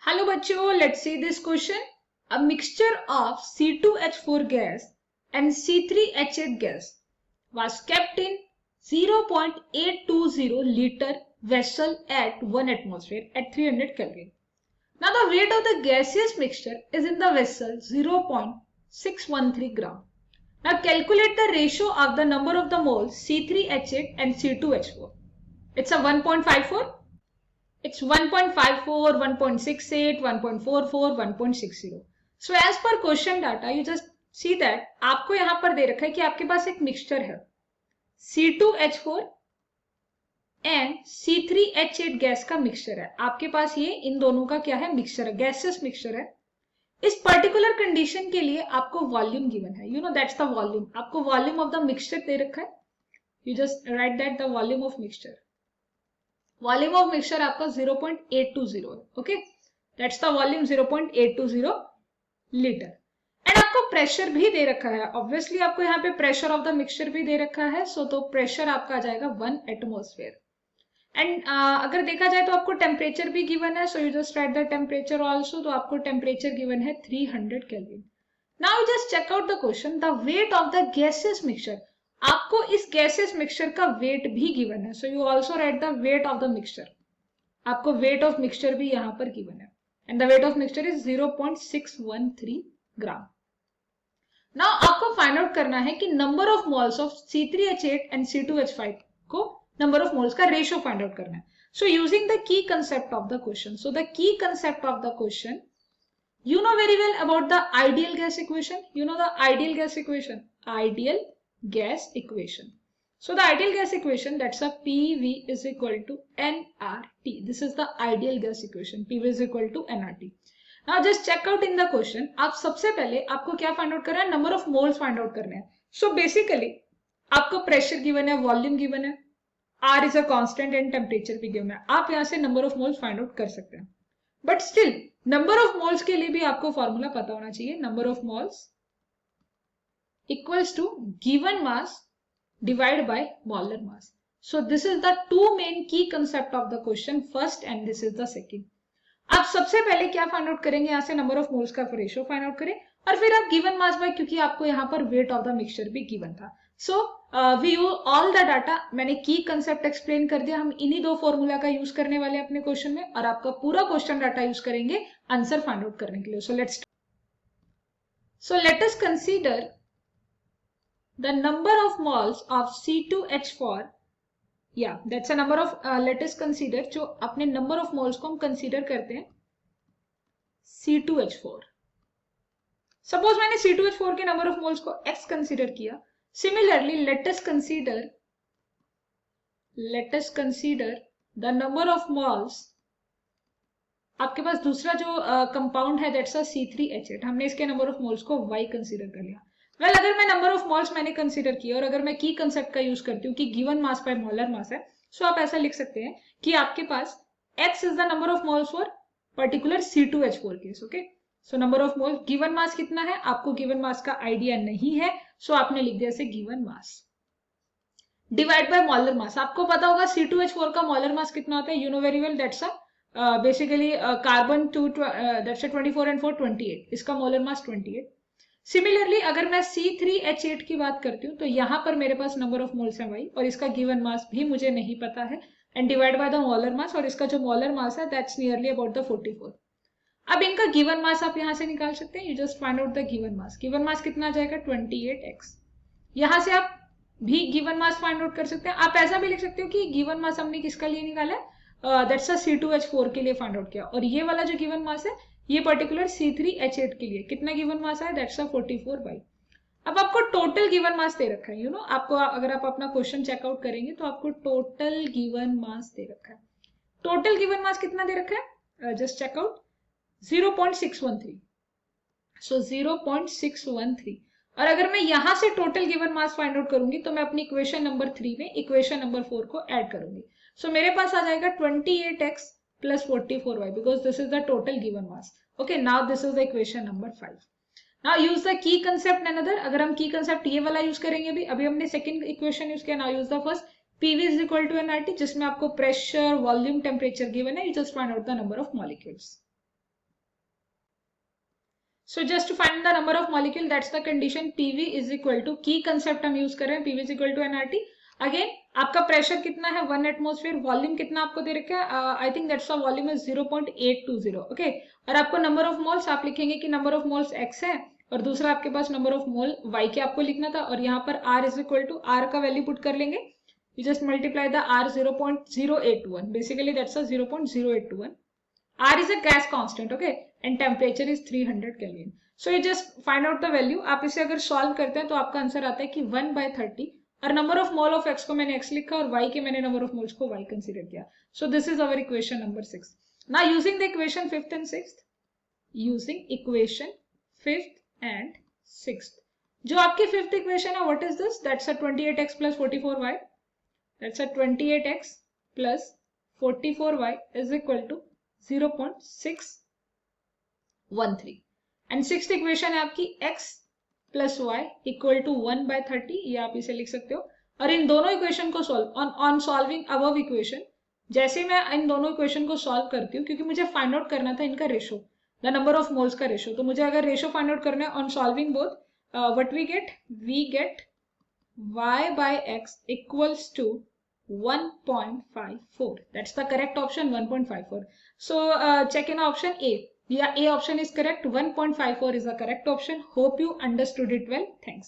Hello बच्चों, let's see this question. A mixture of C2H4 gas and C3H8 gas was kept in 0.820 liter vessel at 1 atmosphere at 300 Kelvin. Now the weight of the gaseous mixture is in the vessel 0.613 gram. Now calculate the ratio of the number of the moles C3H8 and C2H4. It's a 1.54. It's 1.54, 1.68, 1.44, 1.60. So as per question data, you just see that आपको यहाँ पर दे रखा है कि आपके पास एक mixture है C2H4 and C3H8 gas का मिक्सचर है। आपके पास ये इन दोनों का क्या है, मिक्सचर है, गैसेस मिक्सचर है। इस पर्टिकुलर कंडीशन के लिए आपको वॉल्यूम गिवन है, you know that's the volume. आपको वॉल्यूम ऑफ द मिक्सचर दे रखा है, you just right that the volume of mixture. Volume of mixture आपका 0.820 है, okay, that's the volume 0.820 litre. And आपको प्रेशर भी दे रखा है, ऑब्वियसली आपको यहाँ पे प्रेशर ऑफ द मिक्सचर भी दे रखा है, सो तो प्रेशर आपका आ जाएगा 1 एटमॉस्फेयर। एंड अगर देखा जाए तो आपको टेम्परेचर भी गिवन है, so you just write the temperature also, तो आपको टेम्परेचर गिवन है 300 kelvin. Now you just check out the question, the weight of the gases mixture. आपको इस गैसेस मिक्सचर का वेट भी गिवन है, so you also write the weight of the mixture. आपको weight of mixture भी यहाँ पर गिवन है and the weight of mixture is 0.613 gram. Now आपको फाइंड आउट करना है कि number of moles of C3H8 and C2H5 को नंबर ऑफ मोल्स का रेशियो फाइंड आउट करना है। So using the key concept of the question, so the key concept of the question, you know very well about the ideal gas equation. You know the ideal gas equation, ideal gas equation. So the ideal gas equation, that's a PV is equal to nRT. This is the ideal gas equation, PV is equal to nRT. Now just check out in the question. आप सबसे पहले आपको क्या find out करना है, number of moles find out करने हैं। So basically आपको प्रेशर गिवन है, वॉल्यूम गिवन है, R is a constant and temperature भी गिवन है। आप यहाँ से number of moles find out कर सकते हैं, but still number of moles के लिए भी आपको फॉर्मूला पता होना चाहिए। Number of moles equals to given mass divide by molar mass. So this is the two main की concept of the question, first and this is the second. आप सबसे पहले क्या फाइंड आउट करेंगे, यहाँ से नंबर ऑफ मोल्स का ratio find out करें और फिर आप गिवन मास बाय, क्योंकि आपको यहाँ पर वेट ऑफ द मिक्सचर भी गिवन था। So we use all the data, मैंने की कंसेप्ट एक्सप्लेन कर दिया। हम इन्हीं दो फॉर्मूला का यूज करने वाले हैं अपने क्वेश्चन में और आपका पूरा क्वेश्चन डाटा यूज करेंगे आंसर फाइंड आउट करने के लिए। So let us consider the number of moles of C2H4, या that's a number of, let us consider, जो अपने नंबर ऑफ मोल्स को हम कंसीडर करते हैं C2H4। सपोज मैंने C2H4 के नंबर ऑफ मोल्स को x कंसीडर किया। Similarly, let us consider the number of moles, आपके पास दूसरा जो कंपाउंड है दैट्स अ C3H8, हमने इसके नंबर ऑफ मोल्स को y कंसीडर कर लिया। वेल अगर मैं नंबर ऑफ मोल्स मैंने कंसीडर किया और अगर मैं की कंसेप्ट का यूज करती हूँ कि गिवन मास बाय मोलर मास है, सो आप ऐसा लिख सकते हैं कि आपके पास x is the number of moles for particular C2H4 case, okay. So number of moles, given mass कितना है, आपको गिवन मास का आइडिया नहीं है, सो आपने लिख दिया इसे given mass divide by molar मास। आपको पता होगा C2H4 का मोलर मास कितना होता है, you know very well, that's a basically carbon 2, that's 24 and 4 28, इसका मोलर मास 28। सिमिलरली अगर मैं C3H8 की बात करती हूँ तो यहाँ पर मेरे पास नंबर ऑफ मोल्स है y और इसका गिवन मास भी मुझे नहीं पता है, and divide by the molar mass, और इसका जो मोलर मास है दैट्स नियरली अबाउट द 44। अब इनका गिवन मास आप यहाँ से निकाल सकते हैं, you just find out the given mass. Given mass कितना आ जाएगा, 28x। यहाँ से आप भी गिवन मास फाइंड आउट कर सकते हैं। आप ऐसा भी लिख सकते हो कि गिवन मास हमने किसका लिए निकाला है, दैट्स अ C2H4 के लिए फाइंड आउट किया, और ये वाला जो गिवन मास है ये पर्टिकुलर C3H8 के लिए कितना गिवन मास है, दैट्स अ 44/। अब आपको टोटल गिवन मास दे रखा है, यू नो, आपको अगर आप अपना क्वेश्चन चेकआउट करेंगे तो आपको टोटल गिवन मास दे रखा है। टोटल गिवन मास कितना दे रखा है, जस्ट चेकआउट 0.613। सो 0.613, और अगर मैं यहां से total given mass find out करूंगी तो मैं अपनी इक्वेशन नंबर 3 में इक्वेशन नंबर 4 को ऐड करूंगी। सो मेरे पास आ जाएगा 28x plus 44y, because this is the total given mass. Okay, now this is the equation number 5. Now use the key concept another. अगर हम की कंसेप्ट ये वाला यूज करेंगे, अभी हमने सेकंड इक्वेशन यूज किया, now use the first, PV is equal to nRT, जिसमें आपको प्रेशर, वॉल्यूम, टेम्परेचर गिवन है, you just find out the number of molecules. So just to find the number of molecule, that's the condition. PV is equal to, की concept हम use कर रहे हैं, PV is equal to nRT. Again, आपका pressure कितना है 1 atmosphere, volume कितना आपको दे रखा है, I think that's the volume is 0.820. Okay, और आपको नंबर ऑफ मोल्स आप लिखेंगे कि नंबर ऑफ मोल्स x है और दूसरा आपके पास नंबर ऑफ मोल y के आपको लिखना था, और यहाँ पर r is equal to, r का वैल्यू पुट कर लेंगे, you just multiply the r 0.0821, basically that's a 0.0821. R is a gas constant, okay, and temperature is 300 Kelvin. So you just find out the value. आप इसे अगर solve करते हैं तो आपका आंसर आता है कि 1/30, और number of mole of x को मैंने x लिखा और y के मैंने number of moles को y consider किया. So this is our equation number 6. Now using the equation 5th and 6th, using equation 5th and 6th, जो आपकी 5th equation है, what is this? That's a 28x plus 44y. That's a 28x plus 44y is equal to 0.613. And sixth equation है आपकी x plus Y equal to 1/30, ये आप इसे लिख सकते हो. और इन दोनों इक्वेशन को solve on solving above equation, जैसे मैं इन दोनों इक्वेशन को सॉल्व करती हूँ, क्योंकि मुझे फाइंड आउट करना था इनका ratio, the number of moles का रेशो, तो मुझे अगर रेशो फाइंड आउट करना है on solving both, what we get y by x equals to 1.54. That's the correct option, 1.54. So check in option A. Yeah, A option is correct. 1.54 is the correct option. Hope you understood it well. Thanks.